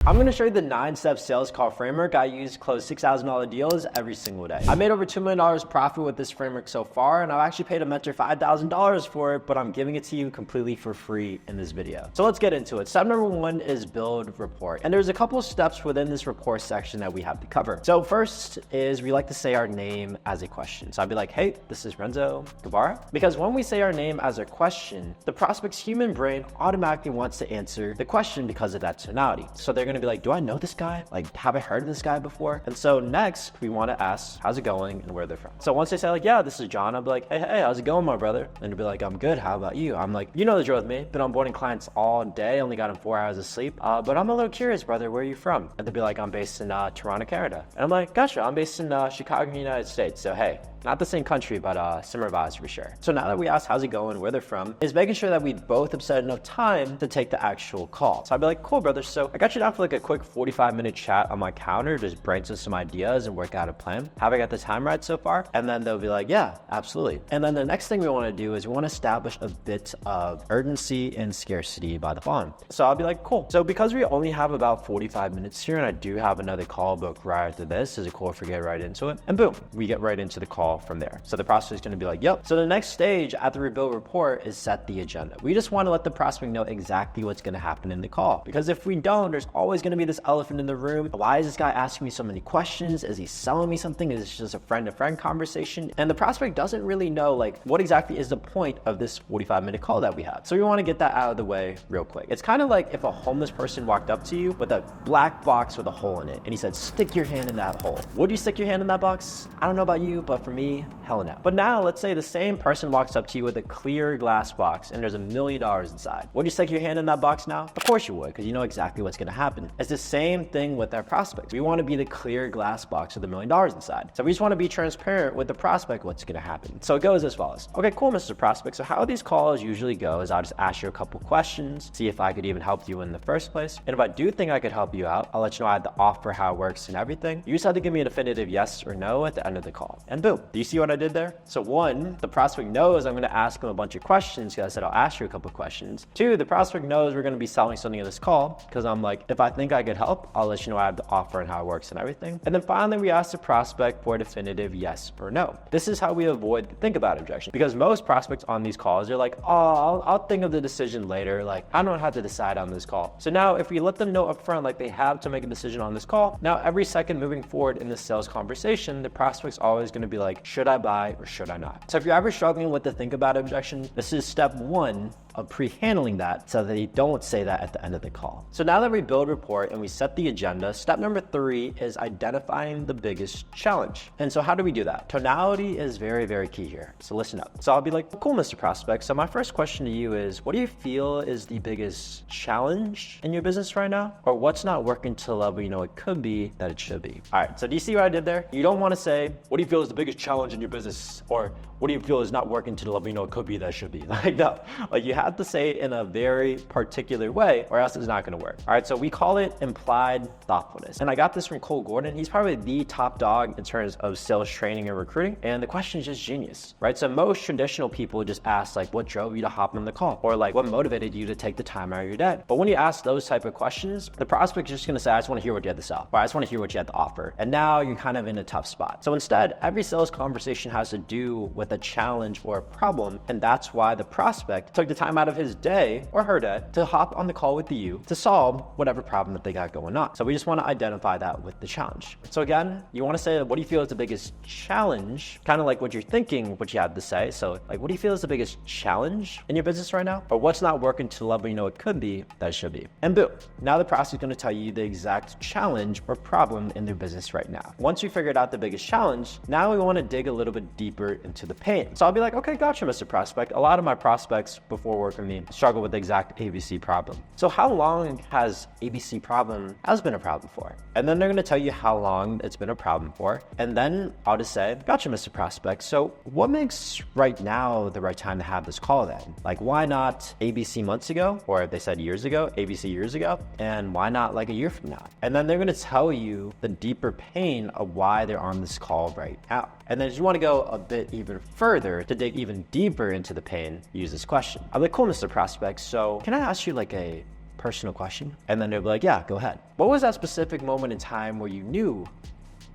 I'm going to show you the 9-step sales call framework I use to close $6,000 deals every single day. I made over $2 million profit with this framework so far, and I've actually paid a mentor $5,000 for it, but I'm giving it to you completely for free in this video. So let's get into it. Step number 1 is build rapport. And there's a couple of steps within this rapport section that we have to cover. So first is we like to say our name as a question. So I'd be like, hey, this is Renzo Guevara. Because when we say our name as a question, the prospect's human brain automatically wants to answer the question because of that tonality. So they're going to be like, do I know this guy? Like, have I heard of this guy before? And so next we want to ask, how's it going and where they're from? So once they say like, yeah, this is John, I'll be like, hey, how's it going, my brother? And they'll be like, I'm good. How about you? I'm like, you know the drill with me. Been onboarding clients all day. Only got them 4 hours of sleep. But I'm a little curious, brother. Where are you from? And they'll be like, I'm based in Toronto, Canada. And I'm like, gotcha. I'm based in Chicago, United States. So hey, not the same country, but similar vibes for sure. So now that we asked how's it going, where they're from, is making sure that we both have set enough time to take the actual call. So I'd be like, cool, brother. So I got you down for like a quick 45-minute chat on my calendar, just brainstorm some ideas and work out a plan. Have I got the time right so far? And then they'll be like, yeah, absolutely. And then the next thing we want to do is we want to establish a bit of urgency and scarcity by the phone. So I'll be like, cool. So because we only have about 45 minutes here and I do have another call booked right after this, is it cool if we get right into it? And boom, we get right into the call from there. So the prospect is going to be like, yep. So the next stage after we build rapport is set the agenda. We just want to let the prospect know exactly what's going to happen in the call. Because if we don't, there's always going to be this elephant in the room. Why is this guy asking me so many questions? Is he selling me something? Is this just a friend-to-friend conversation? And the prospect doesn't really know like what exactly is the point of this 45-minute call that we had. So we want to get that out of the way real quick. It's kind of like if a homeless person walked up to you with a black box with a hole in it and he said, stick your hand in that hole. Would you stick your hand in that box? I don't know about you, but for me, hell no. But now let's say the same person walks up to you with a clear glass box and there's $1 million inside. Would you stick your hand in that box now? Of course you would, because you know exactly what's going to happen. It's the same thing with our prospects. We want to be the clear glass box with $1 million inside. So we just want to be transparent with the prospect what's going to happen. So it goes as follows. Okay, cool, Mr. Prospect. So how these calls usually go is I'll just ask you a couple questions, see if I could even help you in the first place. And if I do think I could help you out, I'll let you know I have the offer, how it works and everything. You just have to give me a definitive yes or no at the end of the call. And boom, do you see what I did there? So 1, the prospect knows I'm going to ask him a bunch of questions because I said I'll ask you a couple questions. 2, the prospect knows we're going to be selling something in this call because I'm like, if I think I could help, I'll let you know I have the offer and how it works and everything. And then finally, we ask the prospect for a definitive yes or no. This is how we avoid the think about objection, because most prospects on these calls, they're like, oh, I'll think of the decision later. Like, I don't have to decide on this call. So now if we let them know up front, like they have to make a decision on this call, now every second moving forward in the sales conversation, the prospect's always going to be like, should I buy or should I not? So if you're ever struggling with the think about objection, this is step 1 of pre-handling that so that you don't say that at the end of the call. So now that we build rapport and we set the agenda, step number 3 is identifying the biggest challenge. And so how do we do that? Tonality is very, very key here. So listen up. So I'll be like, cool, Mr. Prospect. So my first question to you is, what do you feel is the biggest challenge in your business right now? Or what's not working to the level you know it could be that it should be? All right, so do you see what I did there? You don't want to say, what do you feel is the biggest challenge in your business? Or what do you feel is not working to the level you know it could be that it should be? Like, no, like you have to say it in a very particular way or else it's not going to work. All right, so we call it implied thoughtfulness. And I got this from Cole Gordon. He's probably the top dog in terms of sales training and recruiting. And the question is just genius, right? So most traditional people just ask like, what drove you to hop on the call? Or like, what motivated you to take the time out of your day? But when you ask those type of questions, the prospect's just going to say, I just want to hear what you had to sell. Or I just want to hear what you had to offer. And now you're kind of in a tough spot. So instead, every sales conversation has to do with a challenge or a problem. And that's why the prospect took the time out of his day or her day to hop on the call with you to solve whatever problem that they got going on. So we just want to identify that with the challenge. So again, you want to say, what do you feel is the biggest challenge? Kind of like what you're thinking, what you have to say. So like, what do you feel is the biggest challenge in your business right now? Or what's not working to the level you know it could be that it should be? And boom, now the prospect is going to tell you the exact challenge or problem in their business right now. Once we figured out the biggest challenge, now we want to dig a little bit deeper into the pain. So I'll be like, okay, gotcha, Mr. Prospect. A lot of my prospects before working with me struggle with the exact ABC problem. So how long has ABC problem has been a problem for? And then they're going to tell you how long it's been a problem for. And then I'll just say, gotcha, Mr. Prospect. So what makes right now the right time to have this call then? Like, why not ABC months ago? Or if they said years ago, ABC years ago? And why not like a year from now? And then they're going to tell you the deeper pain of why they're on this call right now. And then if you want to go a bit even further to dig even deeper into the pain, use this question. I'm like, cool, Mr. Prospect. So can I ask you like a personal question? And then they'll be like, yeah, go ahead. What was that specific moment in time where you knew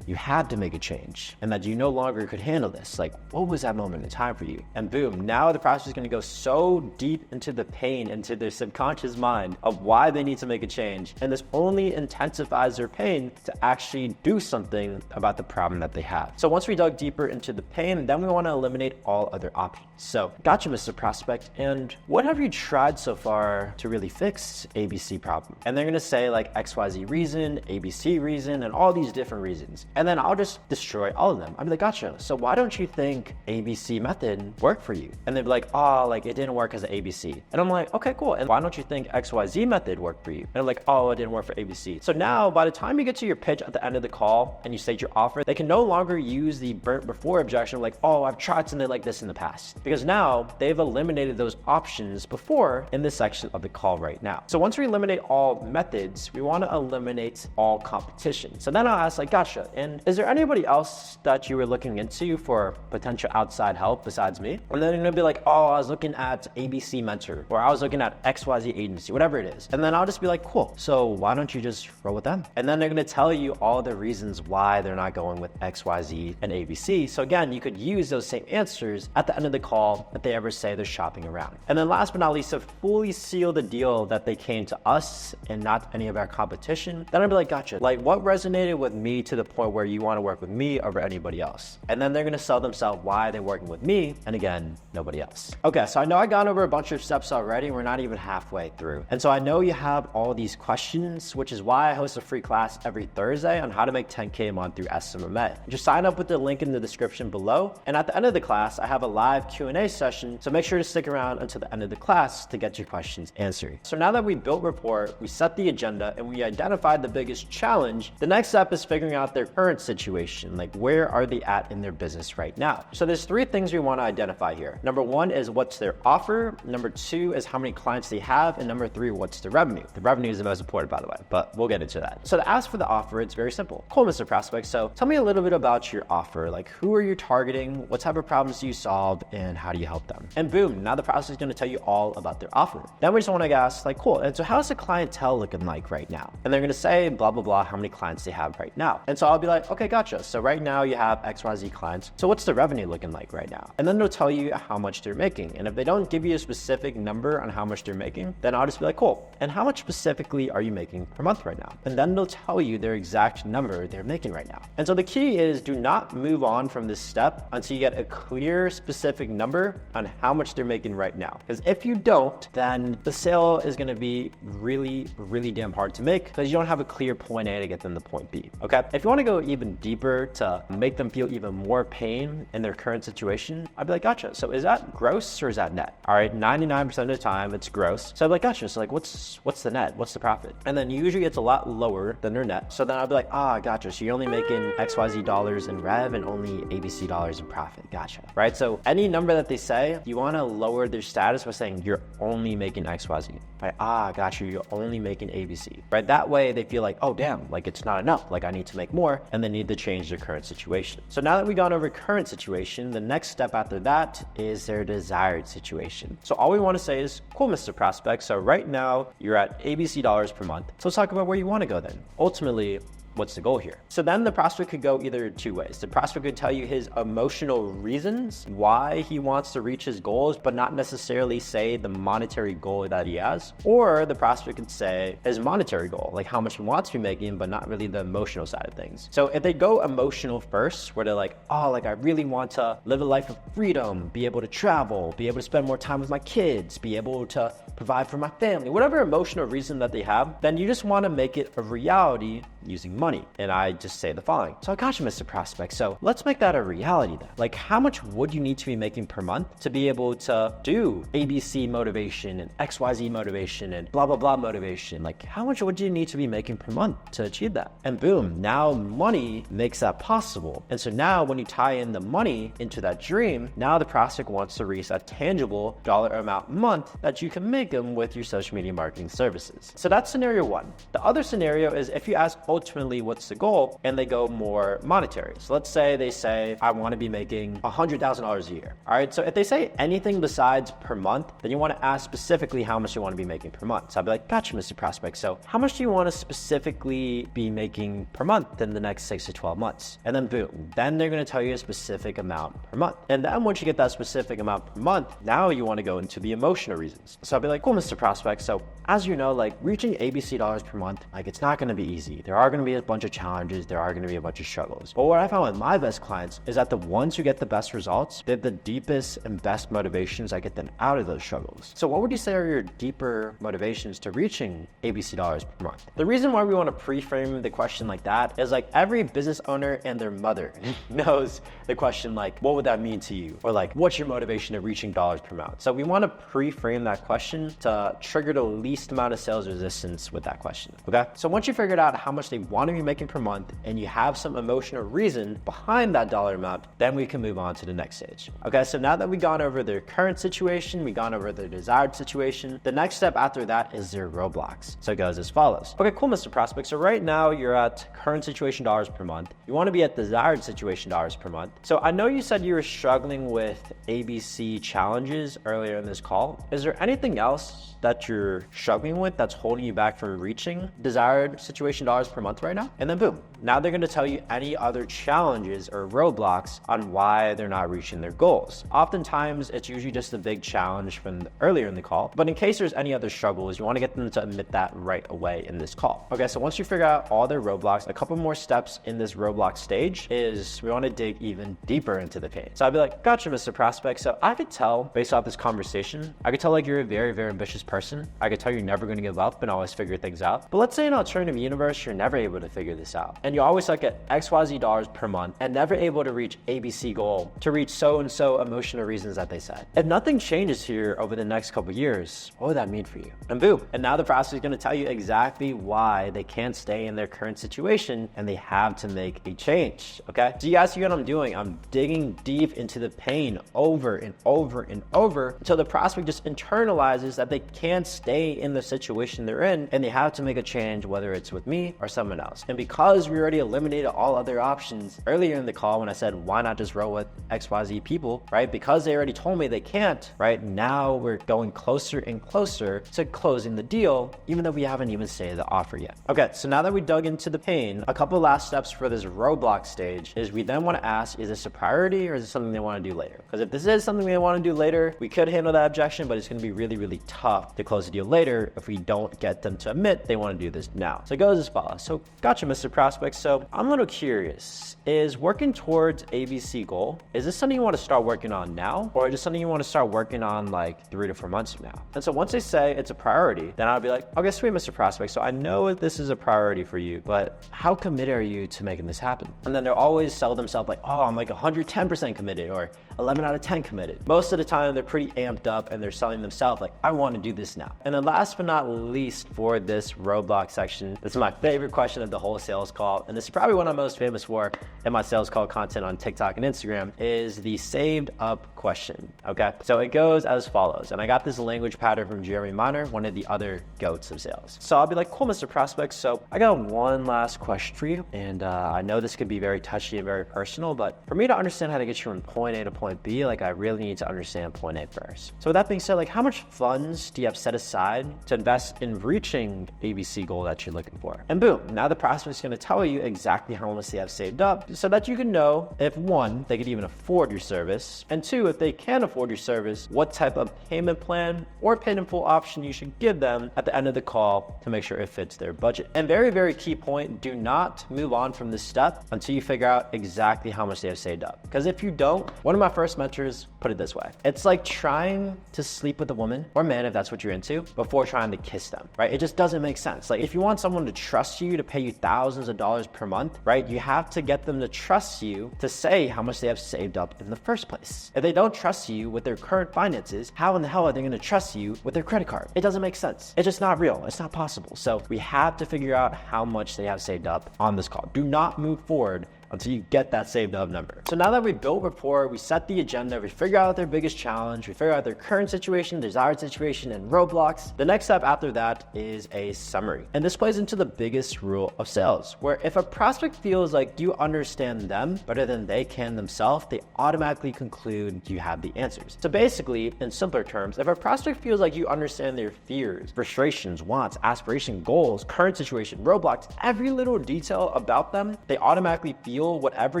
you had to make a change and that you no longer could handle this? Like, what was that moment in time for you? And boom, now the process is going to go so deep into the pain, into their subconscious mind of why they need to make a change. And this only intensifies their pain to actually do something about the problem that they have. So once we dug deeper into the pain, then we want to eliminate all other options. So, gotcha, Mr. Prospect. And what have you tried so far to really fix ABC problem? And they're going to say like XYZ reason, ABC reason, and all these different reasons. And then I'll just destroy all of them. I'll be like, gotcha. So why don't you think ABC method worked for you? And they'd be like, oh, like it didn't work as an ABC. And I'm like, okay, cool. And why don't you think XYZ method worked for you? And I'm like, oh, it didn't work for ABC. So now by the time you get to your pitch at the end of the call and you state your offer, they can no longer use the burnt before objection like, oh, I've tried something like this in the past. Because now they've eliminated those options before in this section of the call right now. So once we eliminate all methods, we want to eliminate all competition. So then I'll ask like, gotcha. And is there anybody else that you were looking into for potential outside help besides me? And then they're gonna be like, oh, I was looking at ABC Mentor, or I was looking at XYZ agency, whatever it is. And then I'll just be like, cool. So why don't you just roll with them? And then they're gonna tell you all the reasons why they're not going with XYZ and ABC. So again, you could use those same answers at the end of the call if they ever say they're shopping around. And then last but not least, to fully seal the deal that they came to us and not any of our competition, then I'd be like, gotcha. Like what resonated with me to the point where you want to work with me over anybody else? And then they're going to sell themselves why they're working with me, and again, nobody else. Okay, so I know I've gone over a bunch of steps already. We're not even halfway through. And so I know you have all these questions, which is why I host a free class every Thursday on how to make 10K a month through SMMA. Just sign up with the link in the description below. And at the end of the class, I have a live Q&A session. So make sure to stick around until the end of the class to get your questions answered. So now that we built Rapport, we set the agenda, and we identified the biggest challenge, the next step is figuring out their current situation. Like where are they at in their business right now? So there's three things we want to identify here. Number one is what's their offer. Number two is how many clients they have. And number three, what's the revenue? The revenue is the most important, by the way, but we'll get into that. So to ask for the offer, it's very simple. Cool, Mr. Prospect. So tell me a little bit about your offer. Like who are you targeting? What type of problems do you solve? And how do you help them? And boom, now the process is going to tell you all about their offer. Then we just want to ask like, cool. And so how's the clientele looking like right now? And they're going to say blah, blah, blah, how many clients they have right now. And so I'll be like, okay, gotcha. So right now you have XYZ clients. So what's the revenue looking like right now? And then they'll tell you how much they're making. And if they don't give you a specific number on how much they're making, then I'll just be like, cool. And how much specifically are you making per month right now? And then they'll tell you their exact number they're making right now. And so the key is do not move on from this step until you get a clear, specific number on how much they're making right now. Because if you don't, then the sale is going to be really, really damn hard to make because you don't have a clear point A to get them to point B. Okay. If you want to go even deeper to make them feel even more pain in their current situation, I'd be like, gotcha. So is that gross or is that net? All right. 99% of the time it's gross. So I'd be like, gotcha. So like, what's the net? What's the profit? And then usually it's a lot lower than their net. So then I'd be like, gotcha. So you're only making XYZ dollars in rev and only ABC dollars in profit. Gotcha. Right. So any number that they say, you want to lower their status by saying you're only making XYZ. Right. Gotcha. You're only making ABC. Right. That way they feel like, oh damn, like it's not enough. Like I need to make more, and they need to change their current situation. So now that we've gone over current situation, the next step after that is their desired situation. So all we want to say is, cool, Mr. Prospect. So right now you're at ABC dollars per month. So let's talk about where you want to go then. Ultimately, what's the goal here? So then the prospect could go either two ways. The prospect could tell you his emotional reasons why he wants to reach his goals, but not necessarily say the monetary goal that he has. Or the prospect could say his monetary goal, like how much he wants to be making, but not really the emotional side of things. So if they go emotional first, where they're like, oh, like I really want to live a life of freedom, be able to travel, be able to spend more time with my kids, be able to provide for my family, whatever emotional reason that they have, then you just want to make it a reality using money. And I just say the following. So I got you, Mr. Prospect. So let's make that a reality then. Like how much would you need to be making per month to be able to do ABC motivation and XYZ motivation and blah, blah, blah motivation? Like how much would you need to be making per month to achieve that? And boom, now money makes that possible. And so now when you tie in the money into that dream, now the prospect wants to reach that tangible dollar amount month that you can make them with your social media marketing services. So that's scenario one. The other scenario is if you ask ultimately what's the goal, and they go more monetary. So let's say they say, I want to be making $100,000 a year. All right, so if they say anything besides per month, then you want to ask specifically how much you want to be making per month. So I'll be like, gotcha, Mr. Prospect. So how much do you want to specifically be making per month in the next 6 to 12 months? And then boom, then they're going to tell you a specific amount per month. And then once you get that specific amount per month, now you want to go into the emotional reasons. So I'll be like, cool, Mr. Prospect. So as you know, like reaching ABC dollars per month, like it's not going to be easy. There are going to be a bunch of challenges. There are going to be a bunch of struggles. But what I found with my best clients is that the ones who get the best results, they have the deepest and best motivations that get them out of those struggles. So what would you say are your deeper motivations to reaching ABC dollars per month? The reason why we want to pre-frame the question like that is like every business owner and their mother knows the question like, what would that mean to you? Or like, what's your motivation to reaching dollars per month? So we want to pre-frame that question to trigger the least amount of sales resistance with that question, okay? So once you figured out how much they want to be making per month and you have some emotional reason behind that dollar amount, then we can move on to the next stage. Okay, so now that we've gone over their current situation, we've gone over their desired situation, the next step after that is their roadblocks. So it goes as follows. Okay, cool, Mr. Prospect. So right now you're at current situation dollars per month. You want to be at desired situation dollars per month. So I know you said you were struggling with ABC challenges earlier in this call. Is there anything else that you're struggling with that's holding you back from reaching desired situation dollars per month right now? And then boom, now they're going to tell you any other challenges or roadblocks on why they're not reaching their goals. Oftentimes it's usually just a big challenge from earlier in the call, but in case there's any other struggles, you want to get them to admit that right away in this call. Okay, so once you figure out all their roadblocks, a couple more steps in this roadblock stage is we want to dig even deeper into the pain. So I'd be like, gotcha, Mr. Prospect. So I could tell based off this conversation, I could tell like you're a very, very ambitious person. I could tell you're never going to give up and always figure things out. But let's say in an alternative universe, you're never able to figure this out. And you always suck at XYZ dollars per month and never able to reach ABC goal to reach so-and-so emotional reasons that they said. If nothing changes here over the next couple of years, what would that mean for you? And boom. And now the process is going to tell you exactly why they can't stay in their current situation and they have to make a change. Okay. So you guys see what I'm doing? I'm digging deep into the pain over and over and over until the prospect just internalizes that they can't stay in the situation they're in and they have to make a change, whether it's with me or someone else. And because we already eliminated all other options earlier in the call when I said, why not just roll with XYZ people, right? Because they already told me they can't, right? Now we're going closer and closer to closing the deal, even though we haven't even stated the offer yet. Okay, so now that we dug into the pain, a couple of last steps for this roadblock stage is we then want to ask, is this a priority or is it something they want to do later? Because if this is something they want to do later, we could handle that objection, but it's going to be really, really tough to close the deal later if we don't get them to admit they want to do this now. So it goes as follows. So gotcha, Mr. Prospect. So I'm a little curious, is working towards ABC goal, is this something you want to start working on now? Or is it something you want to start working on like 3 to 4 months from now? And so once they say it's a priority, then I'll be like, okay, sweet, Mr. Prospect. So I know this is a priority for you, but how committed are you to making this happen? And then they'll always sell themselves like, oh, I'm like 110% committed or 11 out of 10 committed. Most of the time they're pretty amped up and they're selling themselves like, I want to do this now. And then last but not least for this roadblock section, this is my favorite question of the whole sales call. And this is probably what I'm most famous for in my sales call content on TikTok and Instagram is the saved up question. Okay. So it goes as follows. And I got this language pattern from Jeremy Miner, one of the other goats of sales. So I'll be like, cool, Mr. Prospect. So I got one last question for you. And I know this could be very touchy and very personal, but for me to understand how to get you from point A to point B, like I really need to understand point A first. So with that being said, like how much funds do you have set aside to invest in reaching ABC goal that you're looking for? And boom, now the prospect is going to tell you exactly how much they have saved up so that you can know if one, they could even afford your service, and two, if they can afford your service, what type of payment plan or pay in full option you should give them at the end of the call to make sure it fits their budget. And very, very key point, do not move on from this step until you figure out exactly how much they have saved up. Because if you don't, one of my first mentors put it this way. It's like trying to sleep with a woman or man, if that's what you're into, before trying to kiss them, right? It just doesn't make sense. Like if you want someone to trust you to pay you thousands of dollars per month, right? You have to get them to trust you to say how much they have saved up in the first place. If they don't trust you with their current finances, how in the hell are they going to trust you with their credit card? It doesn't make sense. It's just not real. It's not possible. So we have to figure out how much they have saved up on this call. Do not move forward until you get that saved up number. So now that we built rapport, we set the agenda, we figure out their biggest challenge, we figure out their current situation, desired situation, and roadblocks. The next step after that is a summary. And this plays into the biggest rule of sales, where if a prospect feels like you understand them better than they can themselves, they automatically conclude you have the answers. So basically, in simpler terms, if a prospect feels like you understand their fears, frustrations, wants, aspirations, goals, current situation, roadblocks, every little detail about them, they automatically feel whatever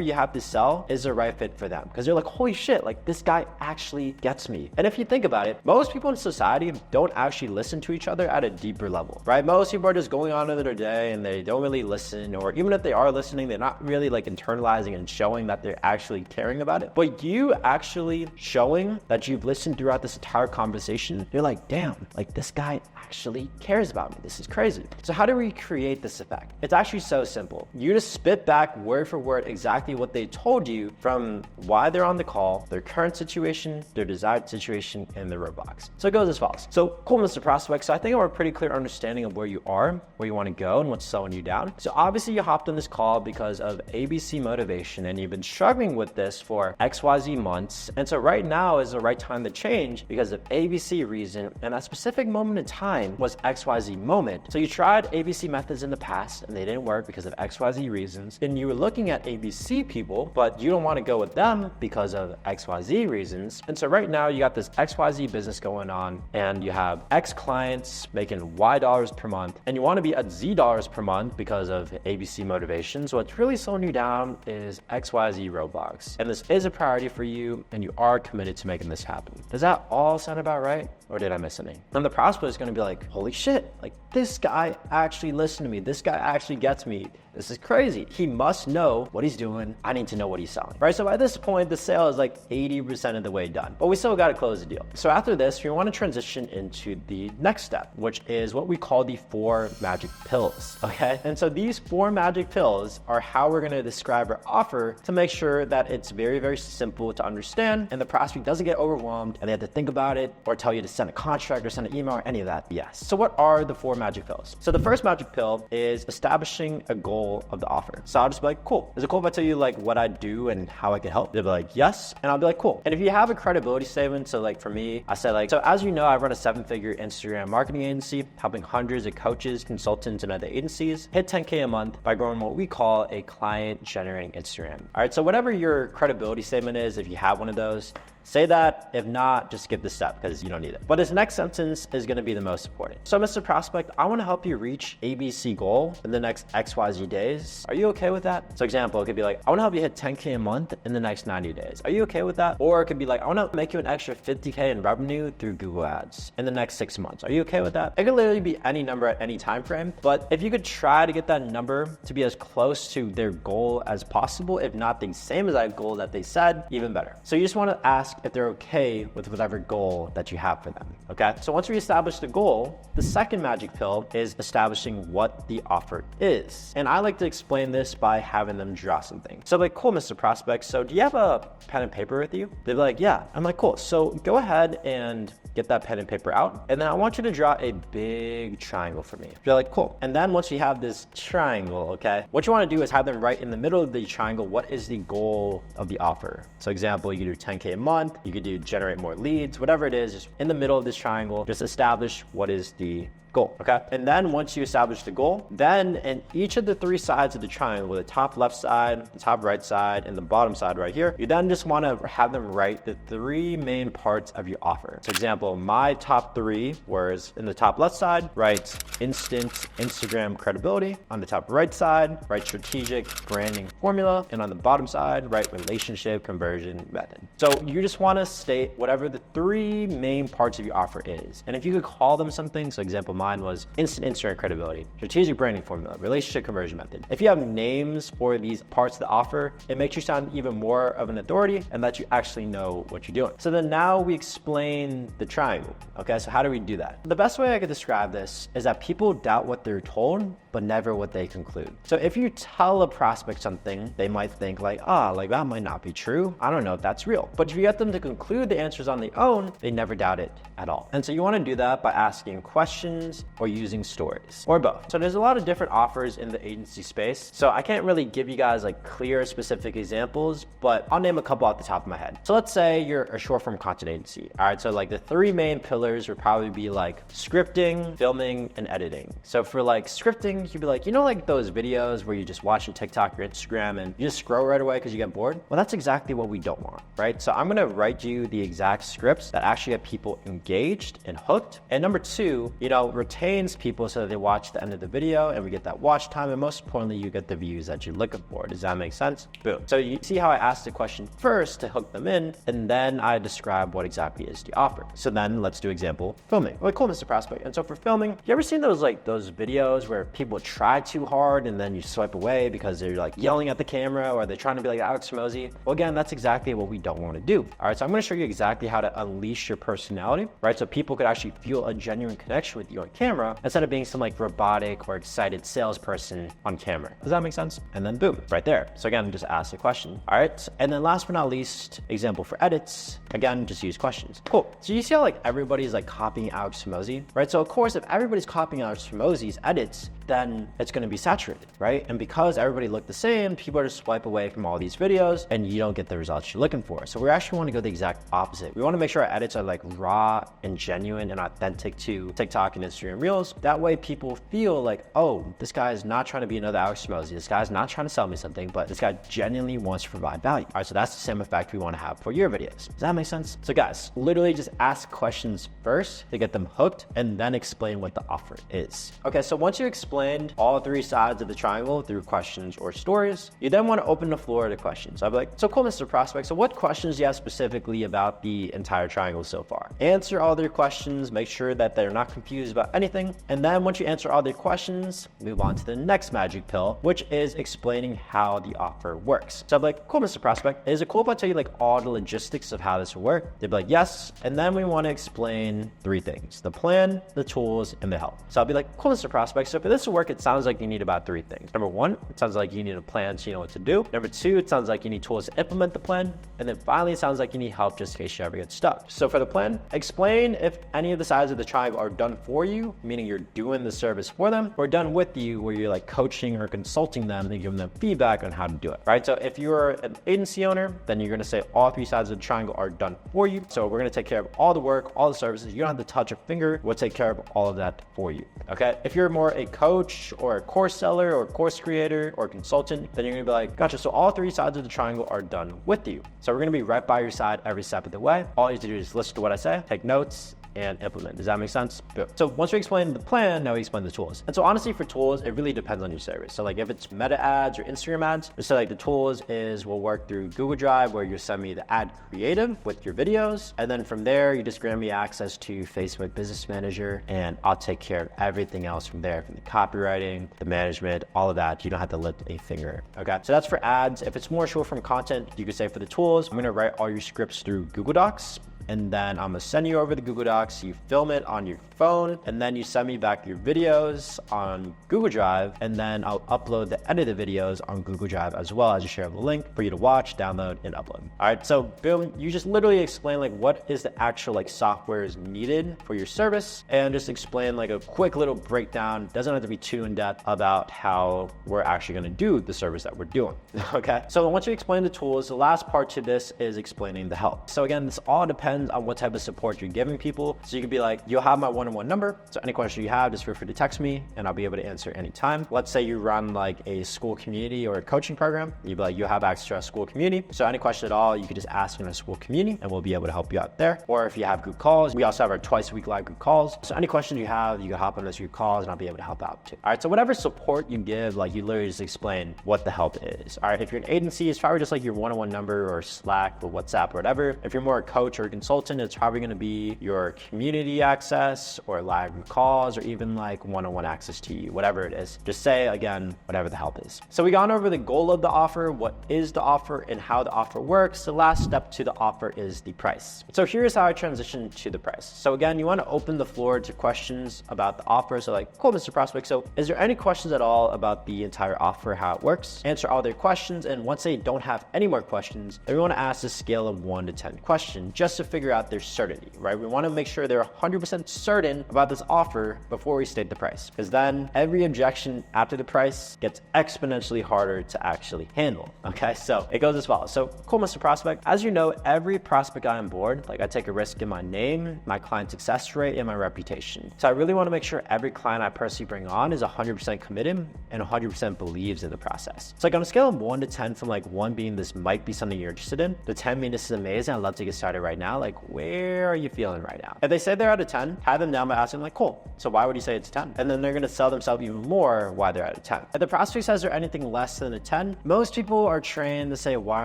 you have to sell is the right fit for them. Because they're like, holy shit, like this guy actually gets me. And if you think about it, most people in society don't actually listen to each other at a deeper level, right? Most people are just going on with their day and they don't really listen, or even if they are listening, they're not really like internalizing and showing that they're actually caring about it. But you actually showing that you've listened throughout this entire conversation, you're like, damn, like this guy actually cares about me. This is crazy. So how do we create this effect? It's actually so simple. You just spit back word for word exactly what they told you from why they're on the call, their current situation, their desired situation, and their roadblocks. So it goes as follows. So cool, Mr. Prospect. So I think I have a pretty clear understanding of where you are, where you want to go, and what's slowing you down. So obviously you hopped on this call because of ABC motivation, and you've been struggling with this for XYZ months. And so right now is the right time to change because of ABC reason, and that specific moment in time was XYZ moment. So you tried ABC methods in the past and they didn't work because of XYZ reasons. And you were looking at ABC people, but you don't want to go with them because of XYZ reasons. And so right now you got this XYZ business going on and you have X clients making Y dollars per month, and you want to be at Z dollars per month because of ABC motivation. So what's really slowing you down is XYZ roadblocks. And this is a priority for you and you are committed to making this happen. Does that all sound about right? Or did I miss anything? And the prospect is going to be like, holy shit, like this guy actually listened to me. This guy actually gets me. This is crazy. He must know what he's doing. I need to know what he's selling, right? So by this point, the sale is like 80% of the way done, but we still got to close the deal. So after this, we want to transition into the next step, which is what we call the 4 magic pills, okay? And so these 4 magic pills are how we're going to describe our offer to make sure that it's very, very simple to understand and the prospect doesn't get overwhelmed and they have to think about it or tell you to send a contract or send an email or any of that BS. So what are the 4 magic pills? So the first magic pill is establishing a goal of the offer. So I'll just be like, cool. Is it cool if I tell you like what I do and how I can help? They'll be like, yes. And I'll be like, cool. And if you have a credibility statement, so like for me, I said like, so as you know, I run a 7-figure Instagram marketing agency, helping hundreds of coaches, consultants, and other agencies hit 10K a month by growing what we call a client generating Instagram. All right. So whatever your credibility statement is, if you have one of those, say that. If not, just skip this step because you don't need it. But this next sentence is going to be the most important. So Mr. Prospect, I want to help you reach ABC goal in the next XYZ days. Are you okay with that? So example, it could be like, I want to help you hit 10K a month in the next 90 days. Are you okay with that? Or it could be like, I want to make you an extra 50K in revenue through Google Ads in the next 6 months. Are you okay with that? It could literally be any number at any time frame. But if you could try to get that number to be as close to their goal as possible, if not the same as that goal that they said, even better. So you just want to ask if they're okay with whatever goal that you have for them, okay? So once we establish the goal, the second magic pill is establishing what the offer is. And I like to explain this by having them draw something. So like, cool, Mr. Prospect, so do you have a pen and paper with you? They're like, yeah. I'm like, cool. So go ahead and get that pen and paper out. And then I want you to draw a big triangle for me. They're like, cool. And then once you have this triangle, okay, what you want to do is have them write in the middle of the triangle, what is the goal of the offer? So example, you could do 10K a month, you could do generate more leads, whatever it is, just in the middle of this triangle, just establish what is the goal, okay? And then once you establish the goal, then in each of the 3 sides of the triangle, the top left side, the top right side, and the bottom side right here, you then just want to have them write the 3 main parts of your offer. So example, my top 3 words in the top left side, write instant Instagram credibility. On the top right side, write strategic branding formula. And on the bottom side, write relationship conversion method. So you just want to state whatever the 3 main parts of your offer is. And if you could call them something, so example, mine was instant Instagram credibility, strategic branding formula, relationship conversion method. If you have names for these parts of the offer, it makes you sound even more of an authority and that you actually know what you're doing. So then now we explain the triangle. Okay, so how do we do that? The best way I could describe this is that people doubt what they're told, but never what they conclude. So if you tell a prospect something, they might think like, like that might not be true. I don't know if that's real. But if you get them to conclude the answers on their own, they never doubt it at all. And so you want to do that by asking questions questions or using stories, or both. So there's a lot of different offers in the agency space. So I can't really give you guys like clear specific examples, but I'll name a couple off the top of my head. So let's say you're a short form content agency. All right, so like the three main pillars would probably be like scripting, filming, and editing. So for like scripting, you'd be like, you know, like those videos where you just watch your TikTok or Instagram and you just scroll right away because you get bored? Well, that's exactly what we don't want, right? So I'm gonna write you the exact scripts that actually get people engaged and hooked. And number two, you know, retains people so that they watch the end of the video and we get that watch time. And most importantly, you get the views that you're looking for. Does that make sense? Boom. So you see how I asked the question first to hook them in, and then I describe what exactly is the offer. So then let's do example filming. Well, cool, Mr. Prospect. And so for filming, you ever seen those videos where people try too hard and then you swipe away because they're like yelling at the camera or they're trying to be like Alex Hormozi? Well, again, that's exactly what we don't want to do. All right, so I'm going to show you exactly how to unleash your personality, right? So people could actually feel a genuine connection with you on camera instead of being some like robotic or excited salesperson on camera. Does that make sense? And then boom, right there. So again, just ask the question. All right, and then last but not least, example for edits. Again, just use questions. Cool. So you see how like everybody's like copying Alex Hormozi, right? So of course, if everybody's copying Alex Hormozi's edits, then it's going to be saturated, right? And because everybody look the same, people are to swipe away from all these videos and you don't get the results you're looking for. So we actually want to go the exact opposite. We want to make sure our edits are like raw and genuine and authentic to TikTok and Instagram Reels. That way people feel like, oh, this guy is not trying to be another Alex Hormozi. This guy's not trying to sell me something, but this guy genuinely wants to provide value. All right, so that's the same effect we want to have for your videos. Does that make sense? So guys, literally just ask questions first to get them hooked and then explain what the offer is. Okay, so once you explained all three sides of the triangle through questions or stories, you then want to open the floor to questions. I'll be like, so cool, Mr. Prospect. So what questions do you have specifically about the entire triangle so far? Answer all their questions, make sure that they're not confused about anything. And then once you answer all their questions, move on to the next magic pill, which is explaining how the offer works. So I'll be like, cool, Mr. Prospect. Is it cool if I tell you like all the logistics of how this will work? They'd be like, yes. And then we want to explain three things: the plan, the tools, and the help. So I'll be like, cool, Mr. Prospect. So for this to work, it sounds like you need about three things. Number one, it sounds like you need a plan so you know what to do. Number two, it sounds like you need tools to implement the plan. And then finally, it sounds like you need help just in case you ever get stuck. So for the plan, explain if any of the sides of the triangle are done for you, meaning you're doing the service for them, or done with you where you're like coaching or consulting them and giving them feedback on how to do it, right? So if you're an agency owner, then you're going to say all three sides of the triangle are done for you. So we're going to take care of all the work, all the services. You don't have to touch a finger. We'll take care of all of that for you. Okay. If you're more a coach or a course seller or course creator or consultant, then you're going to be like, gotcha. So all three sides of the triangle are done with you. So we're going to be right by your side every step of the way. All you have to do is listen to what I say, take notes, and implement. Does that make sense? Boom. So once we explain the plan, now we explain the tools. And so honestly for tools, it really depends on your service. So like if it's meta ads or Instagram ads, so like the tools is we'll work through Google Drive where you send me the ad creative with your videos. And then from there, you just grant me access to Facebook Business Manager and I'll take care of everything else from there, from the copywriting, the management, all of that. You don't have to lift a finger. Okay. So that's for ads. If it's more short form content, you could say for the tools, I'm going to write all your scripts through Google Docs. And then I'm gonna send you over the Google Docs, you film it on your phone, and then you send me back your videos on Google Drive, and then I'll upload the edited videos on Google Drive as well as a shareable link for you to watch, download, and upload. All right, so boom, you just literally explain like what is the actual like software is needed for your service, and just explain like a quick little breakdown. Doesn't have to be too in depth about how we're actually gonna do the service that we're doing, okay? So once you explain the tools, the last part to this is explaining the help. So again, this all depends on what type of support you're giving people. So you could be like, you'll have my one-on-one number. So any question you have, just feel free to text me and I'll be able to answer anytime. Let's say you run like a school community or a coaching program. You'd be like, you have access to our school community. So any question at all, you could just ask in our school community and we'll be able to help you out there. Or if you have group calls, we also have our twice a week live group calls. So any question you have, you can hop on those group calls and I'll be able to help out too. All right, so whatever support you give, like you literally just explain what the help is. All right, if you're an agency, it's probably just like your one-on-one number or Slack or WhatsApp or whatever. If you're more a coach or a consultant, it's probably going to be your community access or live calls or even like one-on-one access to you, whatever it is. Just say again, whatever the help is. So we gone over the goal of the offer, what is the offer and how the offer works. The last step to the offer is the price. So here's how I transition to the price. So again, you want to open the floor to questions about the offer. So like, cool, Mr. Prospect. So is there any questions at all about the entire offer, how it works? Answer all their questions. And once they don't have any more questions, then we want to ask a scale of 1 to 10 questions just to figure out their certainty, right? We want to make sure they're 100% certain about this offer before we state the price, because then every objection after the price gets exponentially harder to actually handle. Okay, so it goes as follows. So cool, Mr. Prospect. As you know, every prospect I onboard, like I take a risk in my name, my client success rate, and my reputation. So I really want to make sure every client I personally bring on is 100% committed and 100% believes in the process. So like on a scale of 1 to 10, from like 1 being this might be something you're interested in, to 10 being this is amazing, I'd love to get started right now, like where are you feeling right now? If they say they're at a 10, have them down by asking like, cool, so why would you say it's a 10? And then they're going to sell themselves even more why they're at a 10. If the prospect says they're anything less than a 10, most people are trained to say, why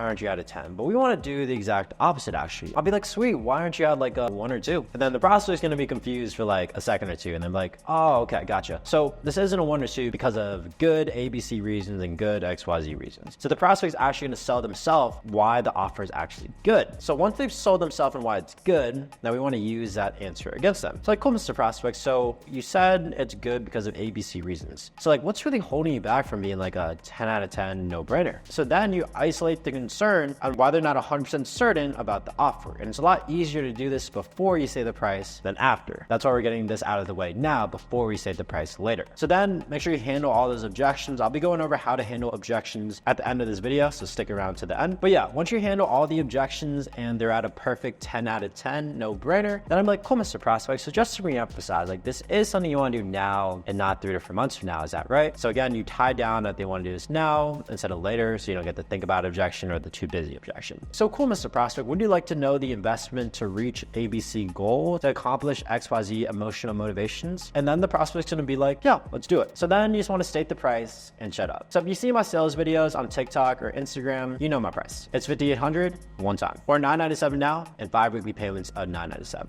aren't you at a 10? But we want to do the exact opposite actually. I'll be like, sweet, why aren't you at like a 1 or 2? And then the prospect's going to be confused for like a second or two, and then like, oh, okay, gotcha. So this isn't a 1 or 2 because of good ABC reasons and good XYZ reasons. So the prospect's actually going to sell themselves why the offer is actually good. So once they've sold themselves and why it's good, now we want to use that answer against them. So like, cool, Mr. Prospect, so you said it's good because of ABC reasons. So like, what's really holding you back from being like a 10 out of 10 no-brainer? So then you isolate the concern on why they're not 100% certain about the offer. And it's a lot easier to do this before you say the price than after. That's why we're getting this out of the way now before we say the price later. So then make sure you handle all those objections. I'll be going over how to handle objections at the end of this video, so stick around to the end. But yeah, once you handle all the objections and they're at a perfect 10 out of 10 no-brainer, then I'm like, cool, Mr. Prospect, so just to reemphasize, like this is something you want to do now and not 3 to 4 months from now, is that right? So again, you tie down that they want to do this now instead of later, so you don't get to think about objection or the too busy objection. So cool, Mr. Prospect, would you like to know the investment to reach ABC goal to accomplish XYZ emotional motivations? And then the prospect's going to be like, yeah, let's do it. So then you just want to state the price and shut up. So if you see my sales videos on TikTok or Instagram, you know my price. It's $5,800 one time, or $997 now, and 5 weekly payments of $997.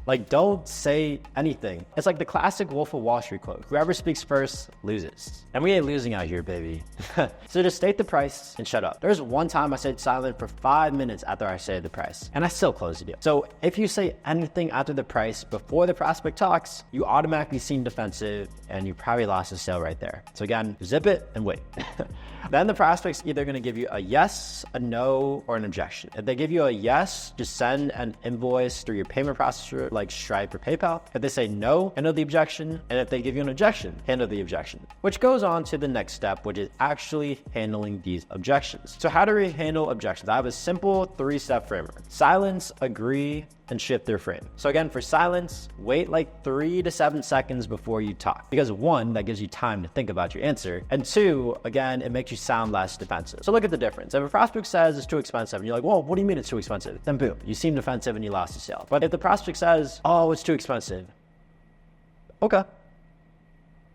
Like, don't say anything. It's like the classic Wolf of Wall Street quote: whoever speaks first loses. And we ain't losing out here, baby. So just state the price and shut up. There's one time I stayed silent for 5 minutes after I said the price, and I still closed the deal. So if you say anything after the price before the prospect talks, you automatically seem defensive and you probably lost the sale right there. So again, zip it and wait. Then the prospect's either going to give you a yes, a no, or an objection. If they give you a yes, just send an invoice through your payment processor like Stripe or PayPal. If they say no, handle the objection. And if they give you an objection, handle the objection. Which goes on to the next step, which is actually handling these objections. So how do we handle objections? I have a simple 3-step framework: silence, agree, and shift their frame. So again, for silence, wait like 3 to 7 seconds before you talk, because 1, that gives you time to think about your answer, and 2, again, it makes you sound less defensive. So look at the difference. If a prospect says it's too expensive and you're like, well, what do you mean it's too expensive? Then boom, you seem defensive and you lost the sale. But if the prospect says, oh, it's too expensive, okay.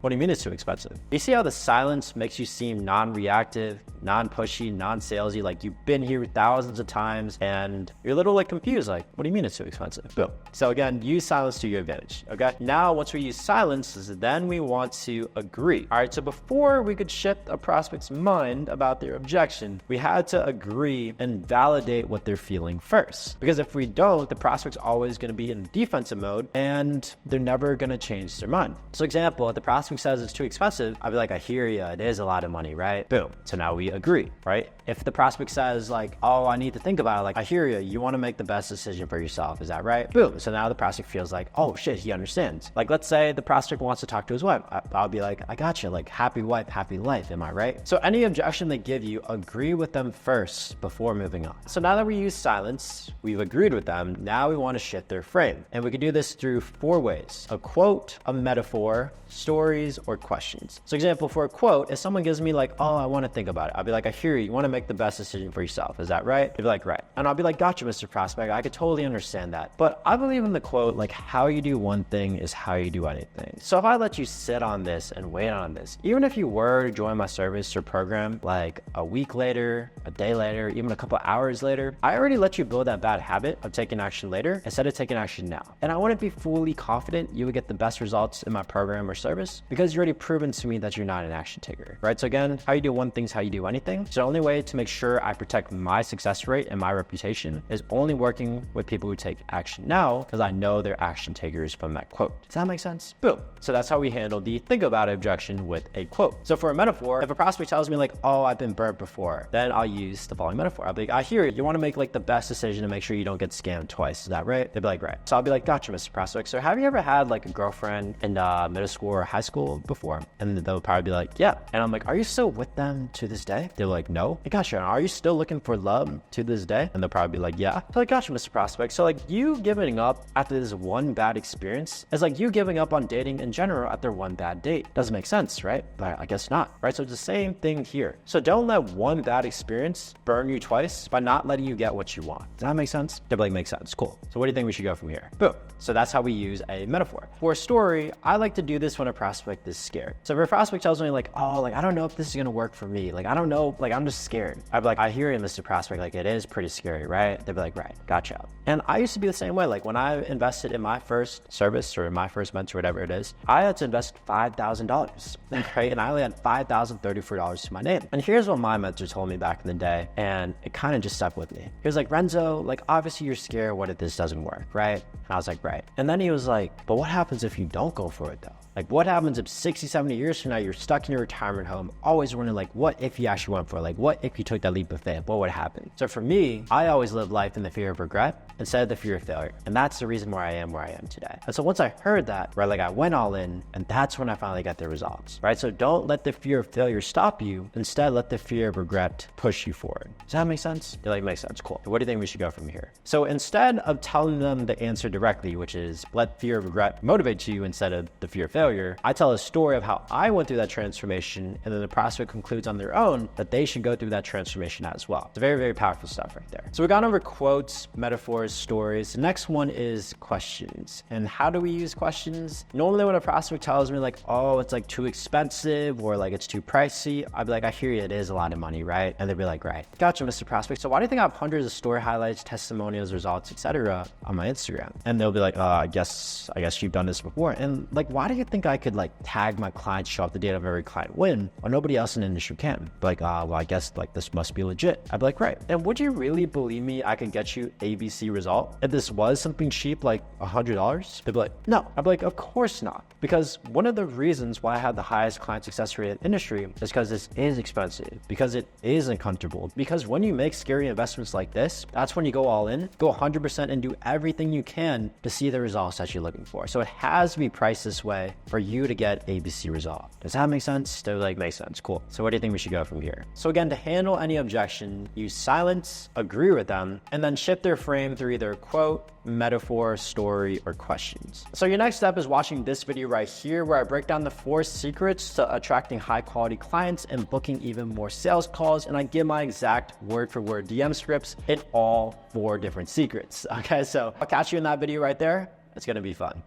What do you mean it's too expensive? You see how the silence makes you seem non-reactive, non-pushy, non-salesy, like you've been here thousands of times and you're a little like confused, like, what do you mean it's too expensive? Boom. So again, use silence to your advantage, okay? Now, once we use silence, then we want to agree. All right, so before we could shift a prospect's mind about their objection, we had to agree and validate what they're feeling first. Because if we don't, the prospect's always gonna be in defensive mode and they're never gonna change their mind. So example, if the prospect says it's too expensive, I'll be like, I hear you, it is a lot of money, right? Boom. So now we agree, right? If the prospect says like, oh, I need to think about it, like, I hear you, you want to make the best decision for yourself, is that right? Boom. So now the prospect feels like, oh shit, he understands. Like, let's say the prospect wants to talk to his wife. I'll be like, I got you, like, happy wife, happy life, am I right? So any objection they give you, agree with them first before moving on. So now that we use silence, we've agreed with them, now we want to shift their frame. And we can do this through 4 ways: a quote, a metaphor, stories, or questions. So example, for a quote, if someone gives me like, oh, I want to think about it, I'll be like, I hear you, you want to make the best decision for yourself, is that right? They'll be like, right. And I'll be like, gotcha, Mr. Prospect, I could totally understand that. But I believe in the quote, like, how you do one thing is how you do anything. So if I let you sit on this and wait on this, even if you were to join my service or program like a week later, a day later, even a couple hours later, I already let you build that bad habit of taking action later instead of taking action now. And I wouldn't be fully confident you would get the best results in my program or service because you already proven to me that you're not an action taker, right? So again, how you do one thing is how you do anything. anything. So the only way to make sure I protect my success rate and my reputation is only working with people who take action now, because I know they're action takers from that quote. Does that make sense? Boom. So that's how we handle the think about it objection with a quote. So for a metaphor, if a prospect tells me like, oh, I've been burnt before, then I'll use the following metaphor. I'll be like, I hear you want to make like the best decision to make sure you don't get scammed twice. Is that right? They'd be like, right. So I'll be like, gotcha, Mr. Prospect. So have you ever had like a girlfriend in middle school or high school before? And they'll probably be like, yeah. And I'm like, are you still with them to this day? They're like, no. I gotcha. Are you still looking for love to this day? And they'll probably be like, yeah. So like, gotcha, Mr. Prospect. So like you giving up after this one bad experience is like you giving up on dating in general after one bad date. Doesn't make sense, right? But I guess not, right? So it's the same thing here. So don't let one bad experience burn you twice by not letting you get what you want. Does that make sense? They'll be like, makes sense. Cool. So what do you think we should go from here? Boom. So that's how we use a metaphor. For a story, I like to do this when a prospect is scared. So if a prospect tells me like, oh, like, I don't know if this is going to work for me. Like, I don't know, like, I'm just scared. I'd be like, I hear you, Mr. Prospect. Like, it is pretty scary, right? They'd be like, right, gotcha. And I used to be the same way. Like when I invested in my first service or my first mentor, whatever it is, I had to invest $5,000, right? And I only had $5,034 to my name. And here's what my mentor told me back in the day. And it kind of just stuck with me. He was like, Renzo, like, obviously you're scared. What if this doesn't work, right? And I was like, right. And then he was like, but what happens if you don't go for it though? Like what happens if 60, 70 years from now, you're stuck in your retirement home, always wondering like, what if you actually went for it? Like what if you took that leap of faith? What would happen? So for me, I always live life in the fear of regret instead of the fear of failure. And that's the reason why I am today. And so once I heard that, right, like I went all in, and that's when I finally got the results, right? So don't let the fear of failure stop you. Instead, let the fear of regret push you forward. Does that make sense? You're like, makes sense. Cool. What do you think we should go from here? So instead of telling them the answer directly, which is let fear of regret motivate you instead of the fear of failure, I tell a story of how I went through that transformation, and then the prospect concludes on their own that they should go through that transformation as well. It's very, very powerful stuff right there. So we got over quotes, metaphors, stories. The next one is questions. And how do we use questions? Normally when a prospect tells me like, oh, it's like too expensive or like it's too pricey, I'd be like, I hear you, it is a lot of money, right? And they'd be like, right. Gotcha, Mr. Prospect. So why do you think I have hundreds of story highlights, testimonials, results, etc. on my Instagram? And they'll be like, I guess you've done this before. And like, why do you think I could like tag my clients, show up the date of every client win, or nobody else in the industry can? But like, well, I guess like this must be legit. I'd be like, right. And would you really believe me I could get you ABC result if this was something cheap like $100? They'd be like, no. I'd be like, of course not. Because one of the reasons why I have the highest client success rate in the industry is because this is expensive, because it is uncomfortable. Because when you make scary investments like this, that's when you go all in, go 100% and do everything you can to see the results that you're looking for. So it has to be priced this way for you to get ABC result. Does that make sense? They're like, makes sense. Cool. So what do you think we should go from here? So again, to handle any objection, use silence, agree with them, and then shift their frame through either quote, metaphor, story, or questions. So your next step is watching this video right here, where I break down the 4 secrets to attracting high quality clients and booking even more sales calls. And I give my exact word for word DM scripts in all 4 different secrets. Okay, so I'll catch you in that video right there. It's gonna be fun.